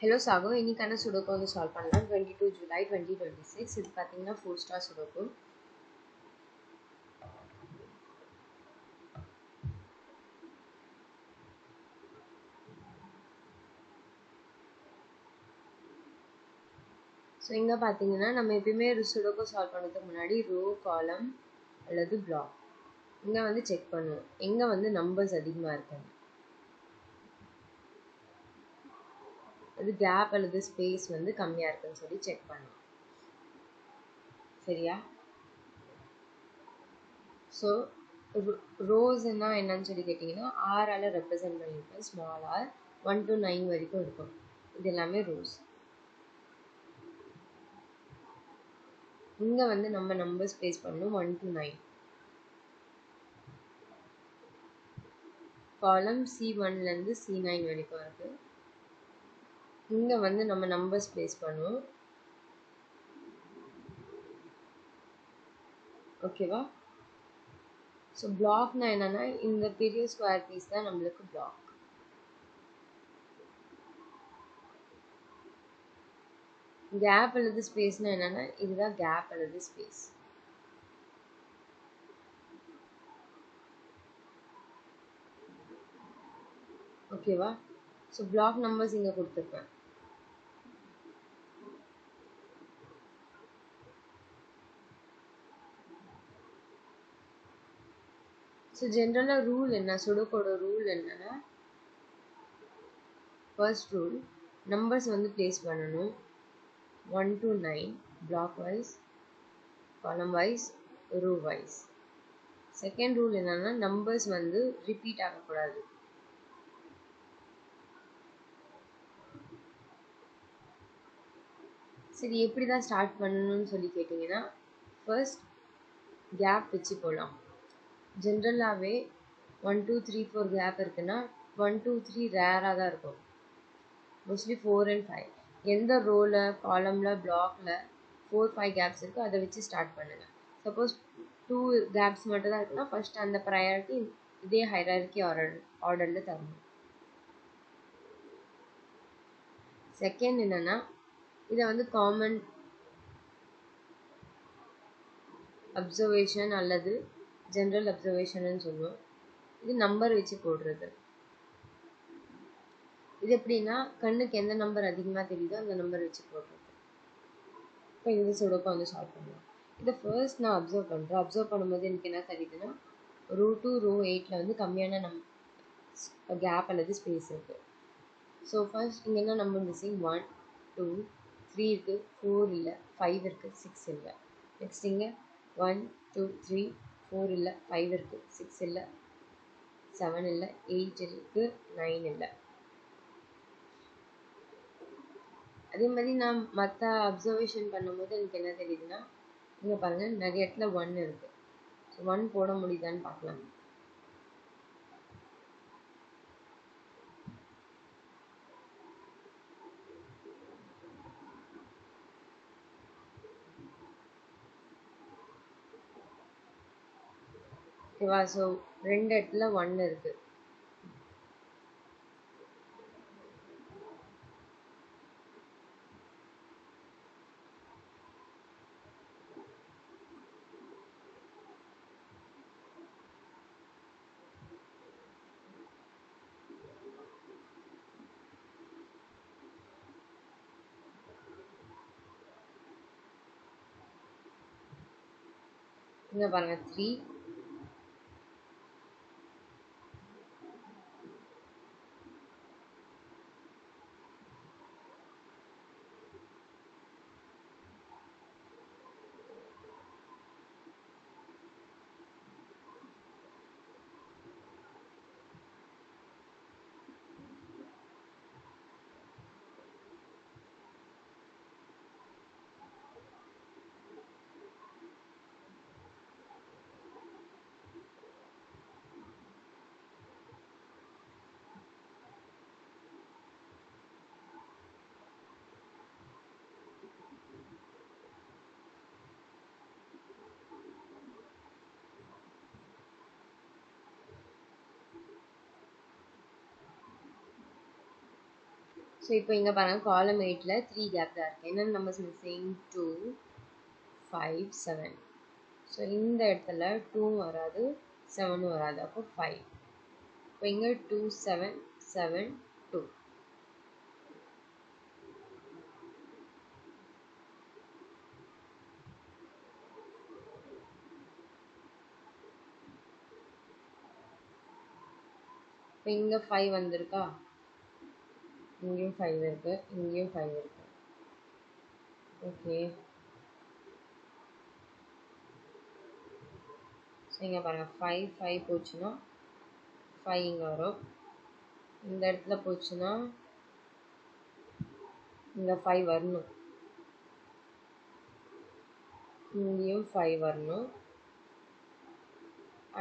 Hello Sago, இன்னைக்கான sudoku வந்து solve பண்ணலாம். 22 July 2026. இது பார்த்தீங்கன்னா 4 star சுடோக்கு. ஸோ இங்கே பார்த்தீங்கன்னா நம்ம எப்பயுமே ஒரு சுடோக்கு சால்வ் பண்ணுறதுக்கு முன்னாடி ரோ காலம் அல்லது பிளாக் இங்கே வந்து செக் பண்ணுவோம் எங்கே வந்து நம்பர்ஸ் அதிகமாக இருக்காங்க, அது கேப் அல்லது ஸ்பேஸ் வந்து கம்மியாக இருக்குன்னு சொல்லி செக் பண்ணுவோம். சரியா? ஸோ ரோஸ்ன்னா என்னன்னு சொல்லி கேட்டிங்கன்னா ஆரால் ரெப்ரசென்ட் பண்ணியிருக்கேன். ஸ்மால் ஆர் 1 to 9 வரைக்கும் இருக்கும். இது எல்லாமே ரோஸ். இங்கே வந்து நம்ம நம்பர்ஸ் ப்ளேஸ் பண்ணணும் 1 to 9. காலம் C1லேருந்து C9 வரைக்கும் இருக்குது. இங்கே வந்து நம்ம நம்பர்ஸ் ப்ளேஸ் பண்ணுவோம். ஓகேவா? ஸோ பிளாக்னா என்னென்னா இந்த பெரிய ஸ்கொயர் பீஸ் தான் நம்மளுக்கு பிளாக். கேப் அல்லது ஸ்பேஸ்னா என்னென்னா இதுதான் கேப் அல்லது ஸ்பேஸ். ஓகேவா? ஸோ பிளாக் நம்பர்ஸ் இங்கே கொடுத்துருப்பேன். ஸோ ஜென்ரலாக ரூல் என்ன, சுடோக்கோட ரூல் என்னன்னா ஃபர்ஸ்ட் ரூல் நம்பர்ஸ் வந்து ப்ளேஸ் பண்ணணும் 1 to 9 block wise, column wise, row wise. Second rule என்னன்னா நம்பர்ஸ் வந்து ரிப்பீட் ஆகக்கூடாது. சரி, எப்படி தான் ஸ்டார்ட் பண்ணணும்னு சொல்லி கேட்டிங்கன்னா ஃபர்ஸ்ட் கேப் வச்சு போகலாம். ஜென்ரலாகவே 1 2 3 4 கேப் இருக்குன்னா 1 2 3 ரேராக தான் இருக்கும். மோஸ்ட்லி 4 and 5 எந்த ரோவில், காலமில், பிளாக்ல 4 5 கேப்ஸ் இருக்கோ அதை வச்சு ஸ்டார்ட் பண்ணுங்கள். சப்போஸ் 2 கேப்ஸ் மட்டும் தான் இருக்குன்னா ஃபர்ஸ்ட் அந்த ப்ரையாரிட்டி இதே ஹைரார்கி ஆர்டரில் தரணும். செகண்ட் என்னென்னா இதை வந்து காமன் அப்சர்வேஷன் அல்லது ஜென்ரல் அப்சர்வேஷன் சொல்லுவோம். இது நம்பர் வச்சு போடுறது. இது எப்படின்னா கண்ணுக்கு எந்த நம்பர் அதிகமாக தெரியுதோ அந்த நம்பர் வச்சு போடுறது. இப்போ இந்த சுடோக்கை வந்து சால்வ் பண்ணலாம். இதை ஃபர்ஸ்ட் நான் அப்சர்வ் பண்ணுறேன். அப்சர்வ் பண்ணும்போது எனக்கு என்ன தெரியுதுன்னா ரோ 2 ரோ 8ல் வந்து கம்மியான கேப் அல்லது ஸ்பேஸ் இருக்குது. ஸோ ஃபர்ஸ்ட் இங்கே என்ன நம்பர் மிஸ்ஸிங் 1 2 3 இருக்குது, 4 இல்லை, 5 இருக்குது, 6 இல்லை. நெக்ஸ்ட் இங்கே 1 2 3 4 இல்லை, 5 இருக்குது, 6 இல்லை, 7 இல்லை, 8 இருக்குது, 9 இல்லை. அதே மாதிரி நான் மற்ற அப்சர்வேஷன் பண்ணும்போது எனக்கு என்ன தெரியுதுன்னா இங்கே பாருங்கள் நிறைய இடத்துல 1 இருக்குது. ஸோ 1 போட முடியுதான்னு பார்க்கலாம். ஓகேவா? ஸோ 2 இடத்துல 1 இருக்குது. இங்கே பாருங்கள் 3 ஸோ இப்போ இங்கே பாருங்கள் காலம் 8ல் 3 கேப் தான் இருக்குது. என்னென்ன நம்பர்ஸ் மிஸ்ஸிங்? 2 5 7. ஸோ இந்த இடத்துல 2 வராது 7 வராது, அப்போ 5. இப்போ இங்கே 2 7 7 2. இப்போ இங்கே 5 வந்திருக்கா, இங்கேயும் 5 இருக்குது, இங்கேயும் 5 இருக்குது. ஓகே, ஸோ இங்கே பாருங்கள் 5 5 போச்சுன்னா 5 இங்கே வரும். இந்த இடத்துல போச்சுன்னா இங்கே 5 வரணும், இங்கேயும் 5 வரணும்,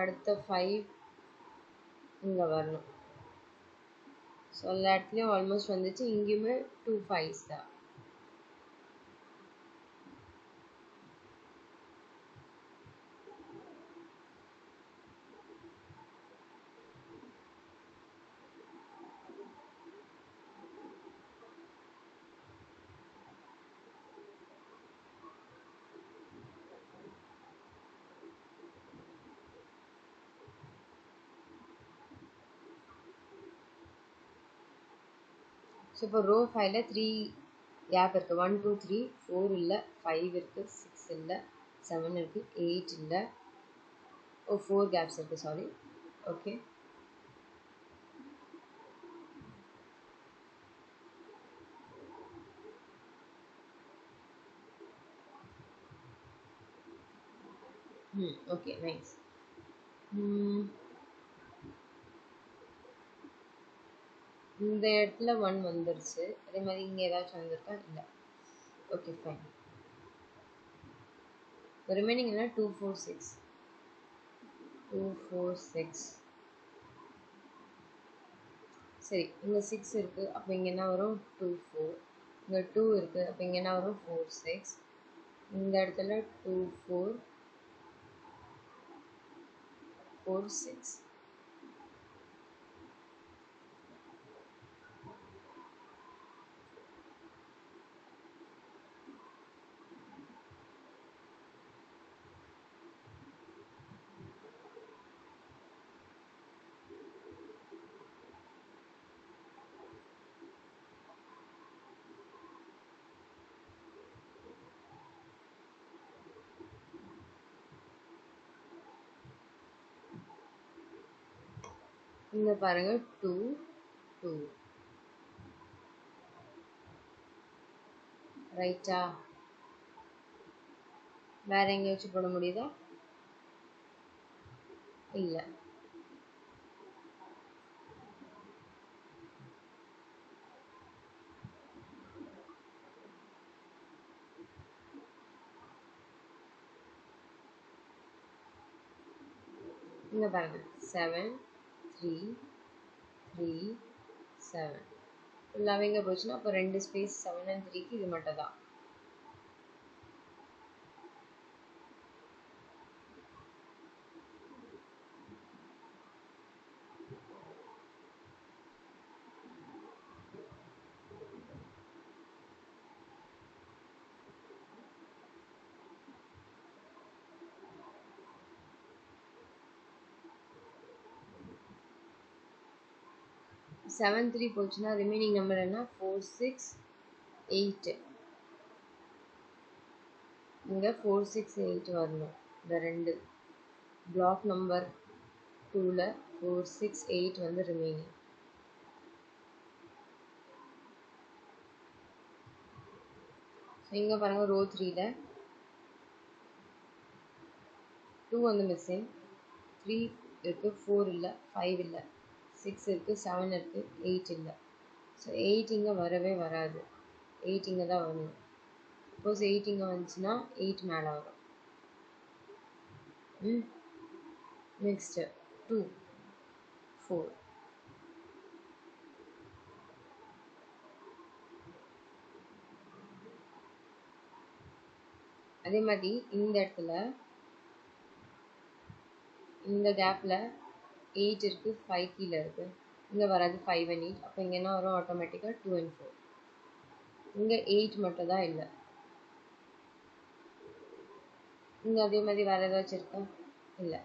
அடுத்த 5 இங்கே வரணும். ஸோ எல்லா இடத்துலையும் ஆல்மோஸ்ட் வந்துச்சு. இங்கேயுமே 2 5s தான். ஸோ இப்போ ரோ 5ல் 3 கேப் இருக்குது. 1 2 3 4 இல்லை, 5 இருக்குது, 6 இல்லை, 7 இருக்குது, 8 இல்லை, 4 கேப்ஸ் இருக்குது, சாரி. Okay, okay nice. இந்த இடத்துல 1 வந்துருச்சு. அதே மாதிரி இங்கே ஏதாச்சும் வந்திருக்கா? இல்லை. Okay fine. ரிமைனிங் என்ன? 2 4 6 2 4 6. சரி, இங்கே 6 இருக்குது, அப்போ இங்கே என்ன வரும்? 2 4. இங்கே 2 இருக்குது, அப்போ இங்கே என்ன வரும்? 4 6. இந்த இடத்துல 2 4 4 6. இங்கே பாருங்கள் 2 2. ரைட்டா? வேற எங்கேயாச்சும் போட முடியுதா? இல்லை. இங்கே பாருங்க 7 3 3 7 ஃபுல்லாகவே இங்கே போச்சுன்னா அப்போ 2 ஸ்பேஸ் 7 and 3க்கு இது மட்டும் தான். செவன் 3 போச்சுன்னா ரிமைனிங் நம்பர் என்ன? 4 6 8. இங்கே 4 6 8 வரணும். இந்த ரெண்டு பிளாக் நம்பர் 2ல் 4 6 8 வந்து ரிமைனிங். இங்கே பாருங்கள் ரோ 3ல் 2 வந்து மிஸ்ஸிங். 3 இருக்குது, 4 இல்லை, 5 இல்லை, 6 இருக்குது, 7 இருக்குது, 8 இல்லை. ஸோ 8 இங்கே வரவே வராது. 8 இங்கே தான் வரும். சப்போஸ் 8 இங்கே வந்துச்சுன்னா 8 மேலே வரும். நெக்ஸ்ட்டு 2 4. அதே மாதிரி இந்த இடத்துல இந்த கேப்பில் 8 இருக்குது, 5 கீழே இருக்குது. இங்கே வராது 5 and 8. அப்போ இங்கே என்ன வரும் ஆட்டோமேட்டிக்காக 2 and 4. இங்கே 8 மட்டும் தான் இல்லை. இங்கே அதே மாதிரி வேறு ஏதாச்சும் இருக்கா? இல்லை.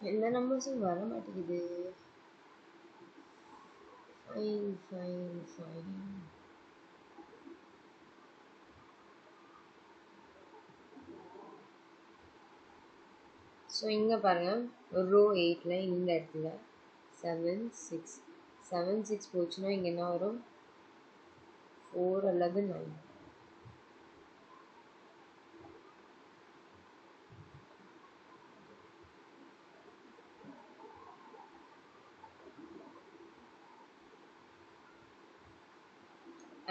எந்த நம்பர்ஸும் வர மாட்டேங்குது. ஃபைன். ஸோ இங்கே பாருங்கள், ரோ 8ல் இந்த இடத்துல 7 6 போச்சுன்னா இங்கே என்ன வரும்? 4 அல்லது 9.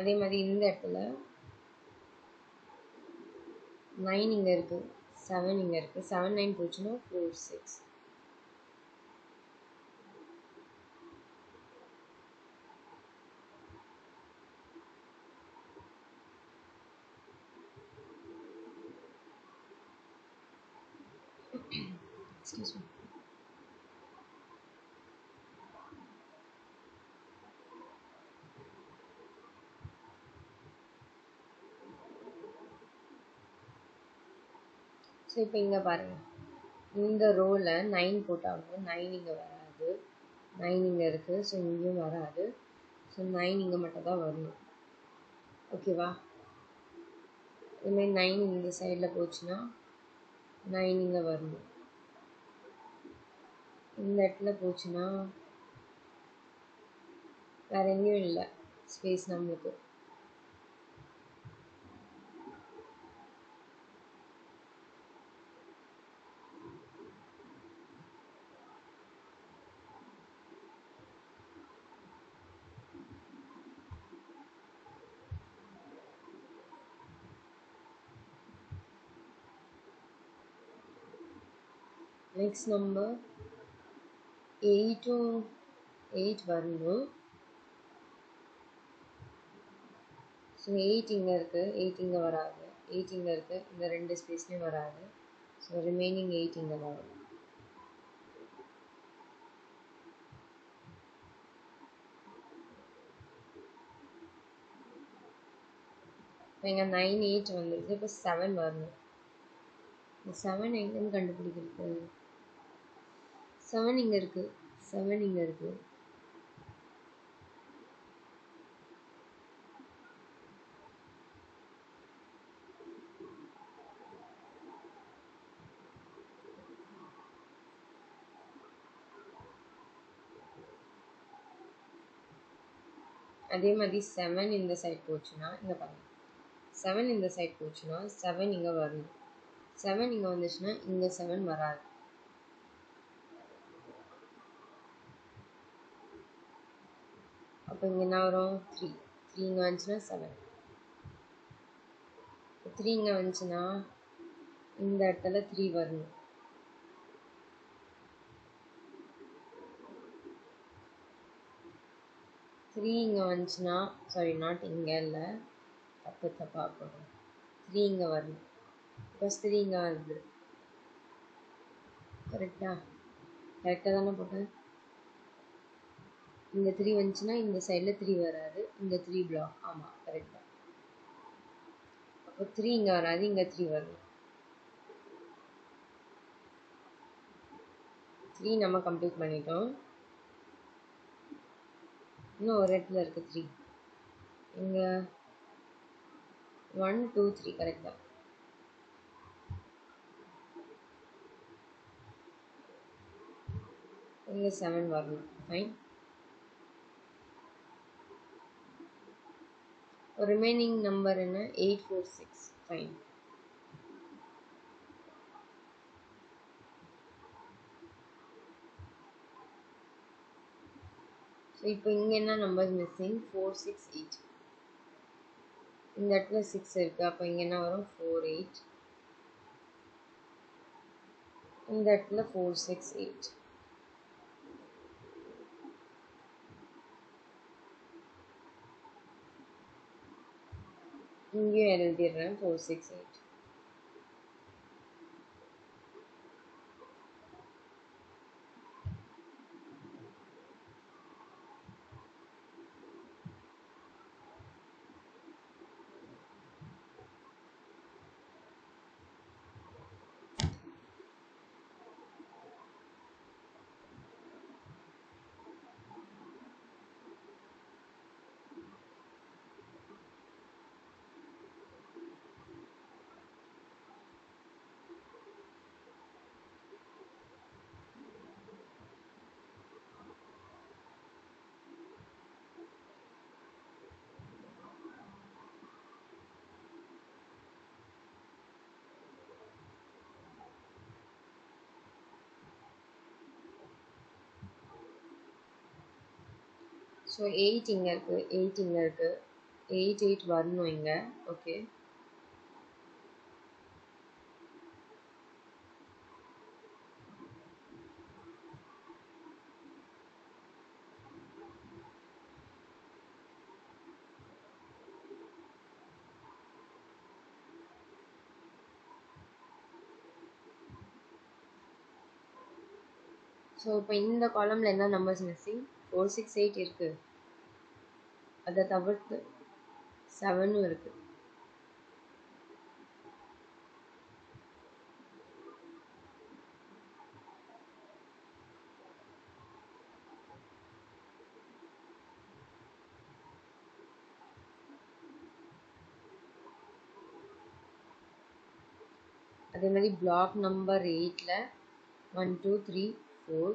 அதே மாதிரி இந்த இடத்துல 9 இங்கே இருக்குது, 7 இங்கே இருக்குது. 7 9 போச்சுன்னா 4 6. Excuse me. ஸோ இப்போ இங்கே பாருங்கள், இந்த ரோவில் 9 போட்டாலும் 9 இங்கே வராது. 9 இங்கே இருக்குது, ஸோ இங்கேயும் வராது. ஸோ 9 இங்கே மட்டும் தான் வரணும். ஓகேவா? இதுமாதிரி 9 இந்த சைடில் போச்சுன்னா 9 இங்கே வரணும். இந்த இடத்துல போச்சுன்னா வேறு எங்கேயும் இல்லை ஸ்பேஸ் நம்மளுக்கு. நெக்ஸ்ட் நம்பர் 8 வரணும். ஸோ 8 இங்கே இருக்குது, 8 இங்கே வராது. 8 இங்கே இருக்குது, இந்த 2 ஸ்பேஸ்லேயும் வராது. ஸோ ரிமைனிங் 8 இங்கே வரும். இப்போ இங்கே 9 8 வந்துருக்கு. இப்போ 7 வரணும். இந்த 7 எங்கேருந்து கண்டுபிடிக்கிறது? 7 இங்கே இருக்குது, 7 இங்கே இருக்குது. அதே மாதிரி 7 இந்த சைட் போச்சுன்னா இங்கே பாருங்கள், 7 இந்த சைட் போச்சுன்னா 7 இங்கே வரணும். 7 இங்கே வந்துச்சுன்னா இங்கே 7 வராது. அப்போ இங்கே என்ன வரும்? 3 இங்கே வந்துச்சுன்னா 7. 3 இங்கே வந்துச்சுன்னா இந்த இடத்துல 3 வரணும். 3 இங்கே வந்துச்சுன்னா, சாரி நாட் இங்கே இல்லை, தப்பாக போடும். 3 இங்கே வரணும். ப்ளஸ் 3 இங்கே வருது. கரெக்டாக தானே போட்டேன்? இங்கே 3 வந்துச்சுன்னா இந்த சைடில் 3 வராது, இங்கே 3 பிளாக். ஆமாம், கரெக்ட் தான். அப்போ 3 இங்கே வராது, இங்கே 3 வரும். 3 நம்ம கம்ப்ளீட் பண்ணிட்டோம். இன்னும் ஒரு இடத்துல இருக்குது 3. இங்கே 1 2 3 கரெக்ட் தான். இங்கே 7 வரணும். ஃபைன். ரிமைனிங் நம்பர் என்ன? 8 4 6. ஃபைன். ஸோ இப்போ இங்கே என்ன நம்பர் மிஸ்ஸிங்? 4 6 8. இந்த இடத்துல 6 இருக்குது, அப்போ இங்கே என்ன வரும்? 4 8. இந்த இடத்துல 4 6 8. இங்கேயும் எழுதிடுறேன் 4 6 8. ஸோ 8 இங்கே இருக்குது, 8 இங்கே இருக்குது, 8 8 வரணும் இங்கே. ஓகே, ஸோ இப்போ இந்த காலமில் என்ன நம்பர்ஸ் மிஸ்ஸிங்? 4 6 8 இருக்குது, அதை தவிர்த்து 7ம் இருக்குது. அதே மாதிரி பிளாக் நம்பர் 8ல் 1 2 3 4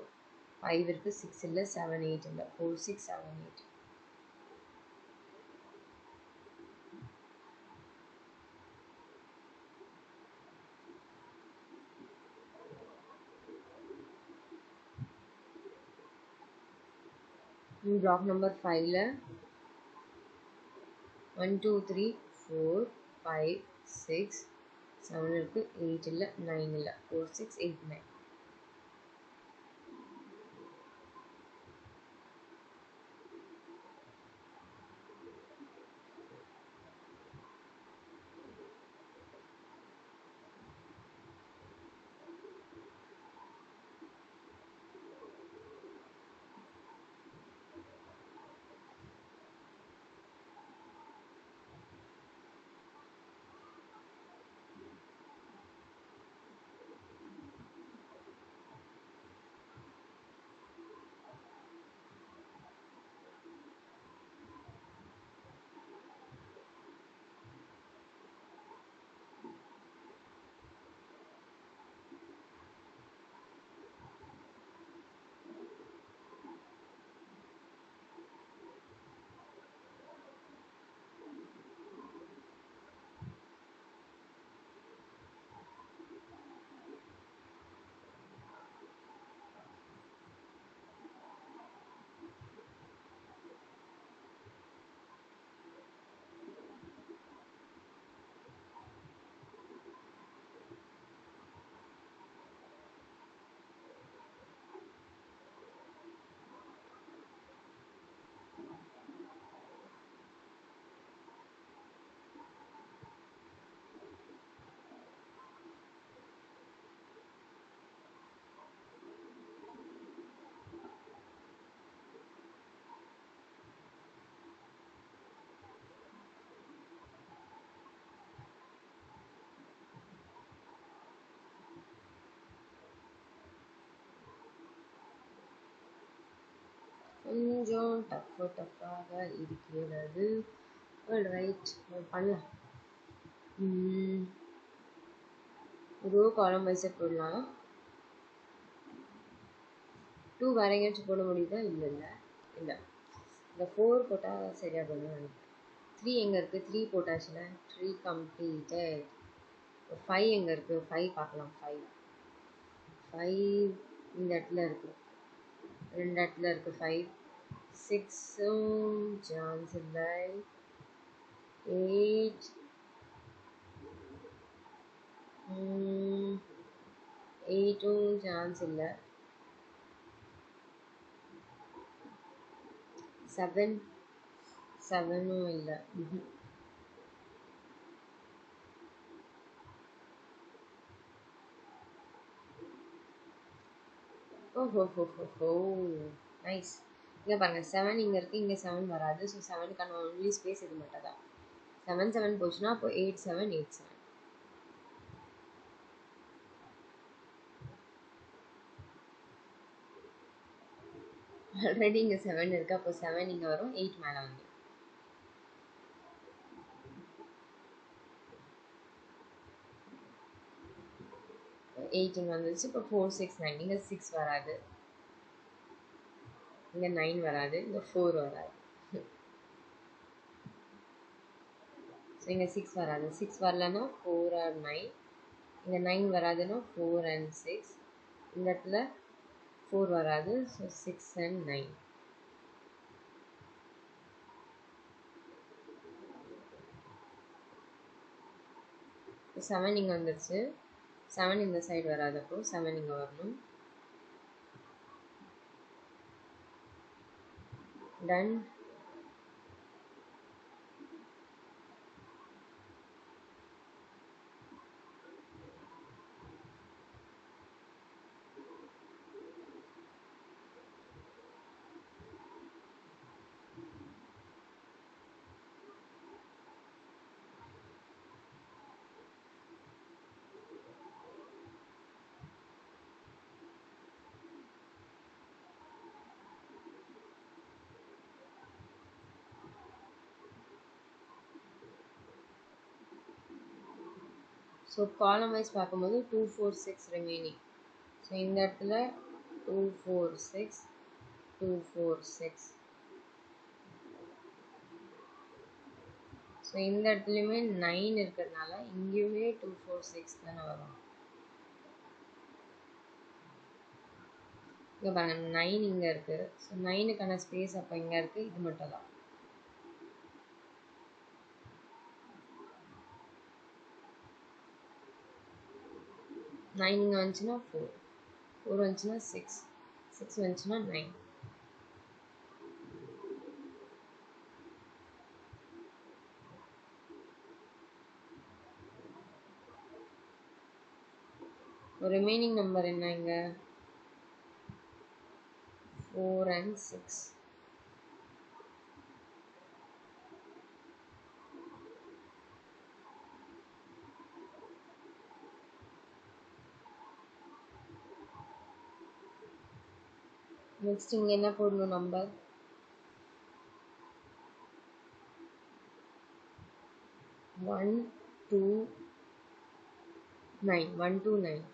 5 இருக்குது, 6 இல்லை, 7 8 இல்லை, 4 6 7 8. பிளாக் நம்பர் 5ல் 1 2 3 4 5 6 7 இருக்குது, 8 இல்லை, 9 இல்லை, 4 6 8 9. கொஞ்சம் டஃப்பாக இருக்கிறது. ரைட், பண்ணலாம். ரோ காலம் வைஸை போடலாம். 2 வேற எங்கேயாச்சும் போட முடியுதா? இல்லை. இந்த 4 போட்டால் சரியாக போடணும் நினைக்கிறேன். 3 எங்கே இருக்குது? 3 போட்டாச்சுல, 3 கம்ப்ளீட்டட். 5 எங்கே இருக்குது? 5 பார்க்கலாம். 5 இந்த இடத்துல இருக்குது, 2 இடத்துல இருக்குது 5. 6ம் சான்ஸ் இல்லை. 8 8ம் சான்ஸ் இல்லை. 7ம் இல்லை. ஓஹோ, நைஸ். இங்கே பாருங்கள், 7 இங்கே இருக்குது, இங்கே 7 வராது. ஸோ 7க்கான ஒன்லி ஸ்பேஸ் இது மட்டும் தான். 7 போச்சுன்னா அப்போ 8 7 8 7. ஆல்ரெடி இங்கே 7 இருக்குது, அப்போ 7 இங்கே வரும், 8 மேலே வந்து 8 இங்கே வந்துருச்சு. இப்போ 4 6 9. இங்கே 6 வராது, இங்கே 9 வராது, இங்கே 4 வராது. ஸோ இங்கே 6 வராது. 6 வரலன்னா 4 or 9. இங்கே 9 வராதுன்னா 4 and 6. இந்த இடத்துல 4 வராது. So 6 and 9. இப்போ 7 இங்கே வந்துருச்சு. 7 இந்த சைடு வராது, அப்போ 7 இங்கே வரணும். டன். ஸோ காலம் வைஸ் பார்க்கும்போது 2 4 6 ரிமைனிங். ஸோ இந்த இடத்துல 2 4 6 2 4 6. ஸோ இந்த இடத்துலையுமே 9 இருக்கிறதுனால இங்கேயுமே 2 4 6 தானே வரும். இங்கே பாருங்க, 9 இங்கே இருக்குது. ஸோ 9க்கான ஸ்பேஸ் அப்போ இங்கே இருக்குது, இது மட்டும் தான். நைன் இங்கே வந்துச்சுன்னா 4, 4 வந்துச்சுன்னா 6, 6 வந்துச்சுன்னா 9. ரிமைனிங் நம்பர் என்ன? இங்கே 4 and 6. நெக்ஸ்ட் இங்கே என்ன போடணும் நம்பர்? 1 2 9. 1 2 9.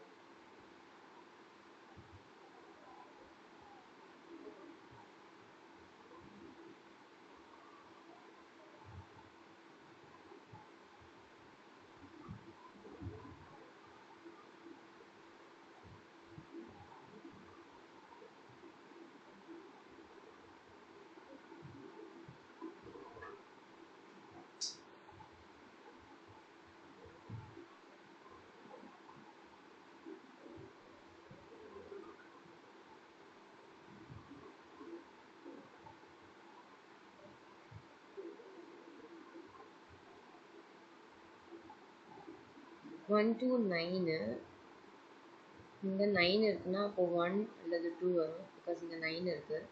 One two 9. இங்கே 9 இருக்குன்னா அப்போ 1 அல்லது 2 வரும். பிகாஸ் இங்கே 9 இருக்குது,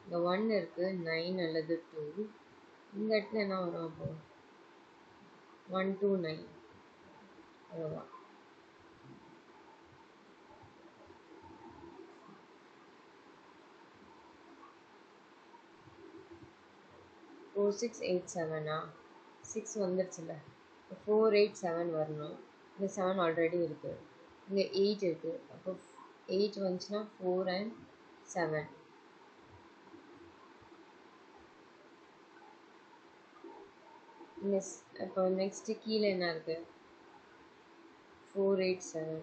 இங்கே 1 இருக்குது, 9 அல்லது 2. இந்த இடத்துல என்ன வரும்? அப்போ 1 2 9. அவ்வளோதான். 4687 6 வந்துருச்சுல, 487 வரணும். இந்த 7 ஆல்ரெடி இருக்கு, இங்கே 8 இருக்கு. அப்போ 8 வந்துச்சுன்னா 4 and 7. அப்போ நெக்ஸ்ட் கீழே என்ன இருக்கு? 487.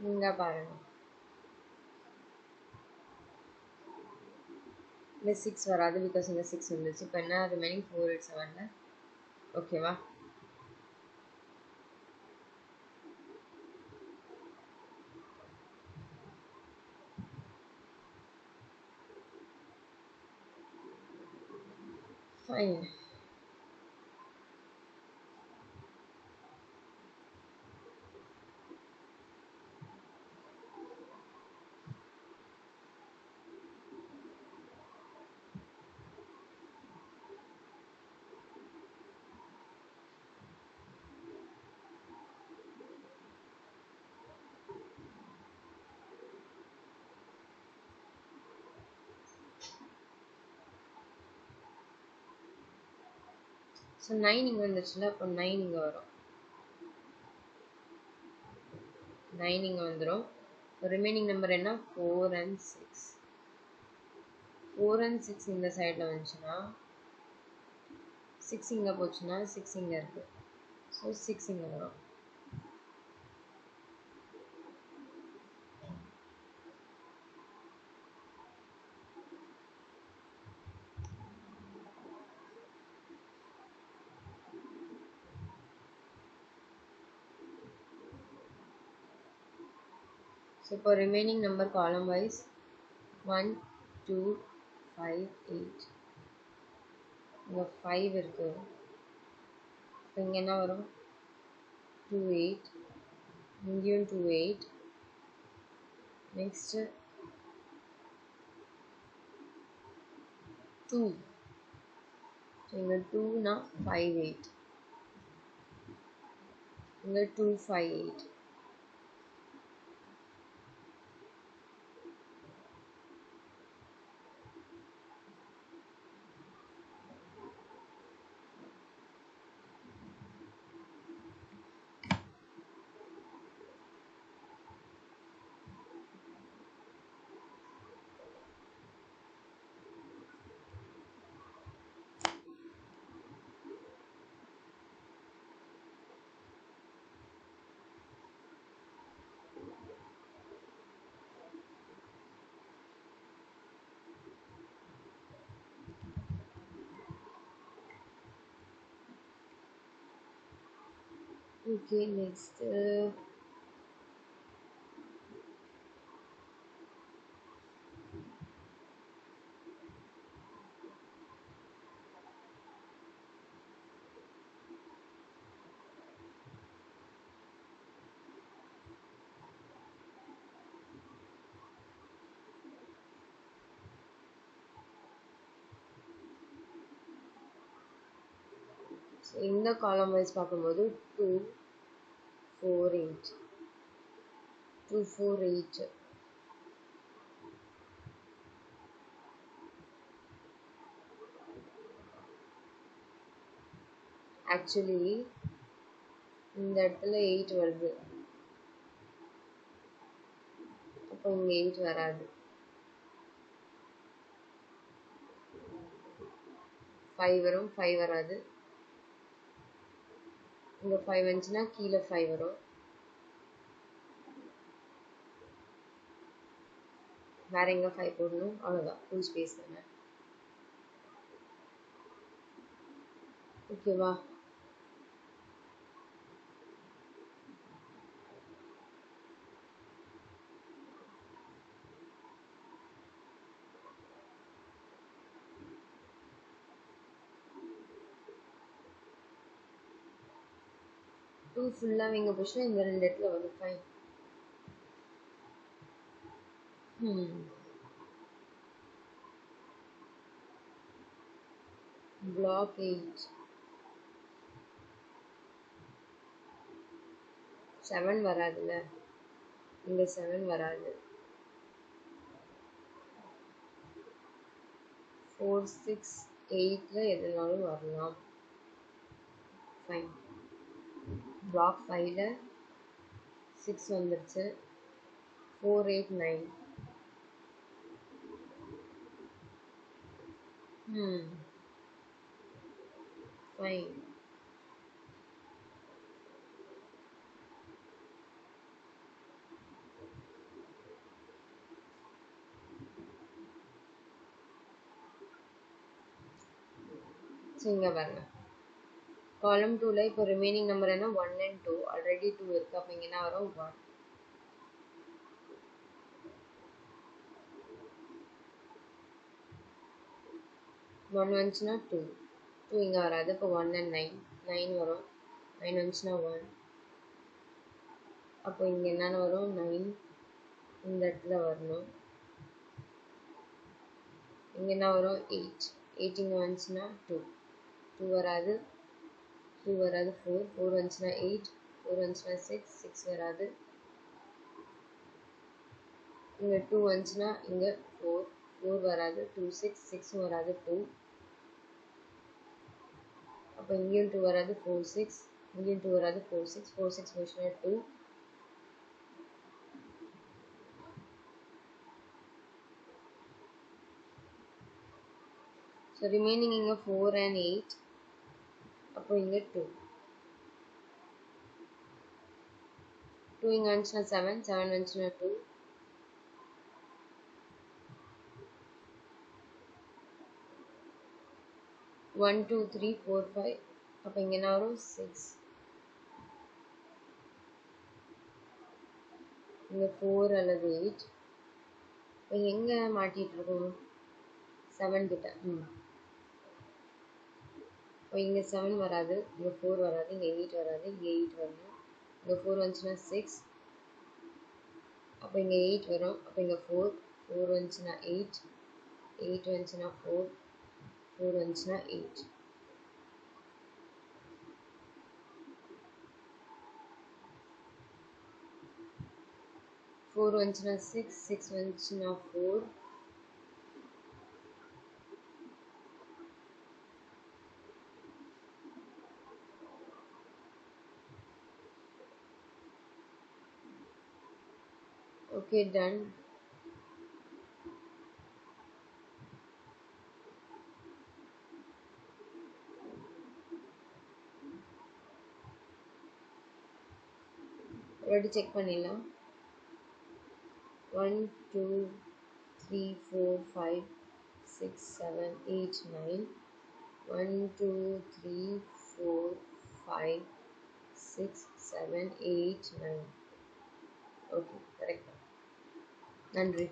இங்க பாருங்க, இல்லை 6 வராது, பிகாஸ் இங்கே 6 வந்துச்சு. இப்போ என்ன ரிமைனிங் 487ல, ஓகேவா? ஃபைன். ஸோ 9 இங்கே வந்துச்சுல, அப்போ 9 இங்கே வரும், 9 இங்கே வந்துடும். ரிமைனிங் நம்பர் என்ன? 4 and 6. 4 and 6 இந்த சைடில் வந்துச்சுன்னா 6 இங்கே போச்சுன்னா 6 இங்கே இருக்குது. ஸோ 6 இங்கே வரும். ஸோ இப்போ ரிமைனிங் நம்பர் காலம் வைஸ் 1 2 5 8. இங்கே 5 இருக்கு. இப்போ இங்கே என்ன வரும்? 2 8. இங்கேயும் 2 8. நெக்ஸ்ட்டு 2. ஸோ இங்கே 2னா 5 8. இங்கே 2 5 8. ஓகே, நெக்ஸ்ட்டு இந்த காலம் வைஸ் பார்க்கும்போது 2 4 8. 2 4 8. ஆக்சுவலி இந்த இடத்துல 8 வருது, அப்போ இங்கே 8 வராது. 5 வரும், 5 வராது. இங்கே 5 வந்துச்சுன்னா கீழே 5 வரும். வேற எங்க 5 போடணும்? அவ்வளோதான், ஃபுல் ஸ்பேஸ் தானே. ஓகேவா? டூ ஃபுல்லாக இங்கே போச்சுன்னா இந்த 2 இடத்துல வரும். ஃபைன். Block 8. 7 வராதுல்ல, இங்க 7 வராது. 4 6 8ல எதுனாலும் வரலாம். ஃபைன். Block 5ல 6 வந்துருச்சு. 4 8 9. ஃபைன். ஸோ இங்கே பாருங்க, காலம் 2ல இப்போ ரிமைனிங் நம்பர் என்ன? 1 and 2. ஆல்ரெடி 2 இருக்கு. அப்போ இங்கே என்ன வரும்? 1. 1 வந்துச்சுன்னா 2. 2 இங்கே வராது. இப்போ 1 and 9. 9 வரும். 9 வந்துச்சுன்னா 1. அப்போ இங்கே என்னென்ன வரும்? 9 இந்த இடத்துல வரணும். இங்கே என்ன வரும்? 8. 8 இங்கே வந்துச்சுன்னா 2. 2 வராது. 2 வராது. 4. 4 வந்துச்சுன்னா 8. 4 வந்துச்சுன்னா 6. 6 வராது. இங்கே 2 வந்துச்சுன்னா இங்கே 4. 4 வராது. 2 6. 6 வராது. 2. அப்போ இங்கேயும் 2 வராது. 4 6. இங்கேயும் 2 வராது. 4 6. 4 6 போச்சுன்னா 2. ஸோ ரிமைனிங் இங்கே 4 and 8. அப்போ இங்கே 2. 2 இங்கே வந்துச்சுன்னா 7. 7 வந்துச்சுன்னா 2. 1 2 3 4 5. அப்போ இங்கே என்ன வரும்? 6. இங்கே 4 அல்லது 8. இப்போ எங்கே மாட்டிகிட்டு இருக்கோம்? 7 கிட்ட. இப்போ இங்கே 7 வராது. இங்கே 4 வராது. இங்கே 8 வராது. இங்கே 8 வரணும். இங்கே 4 வந்துச்சுன்னா 6. அப்போ இங்கே 8 வரும். அப்போ இங்கே 4. 4 வந்துச்சுன்னா 8. 8 வந்துச்சுன்னா 4. 4 வந்துச்சுன்னா 8. ஃபோர் வந்துச்சுன்னா 6. 6 வந்துச்சுன்னா 4. Okay, ton. ரெடி, செக் பண்ணிடலாம். 1 2 3 4 5 6 7 8 9. 1 2 3 4 5 6 7 8 9. Okay, correct. நன்றி.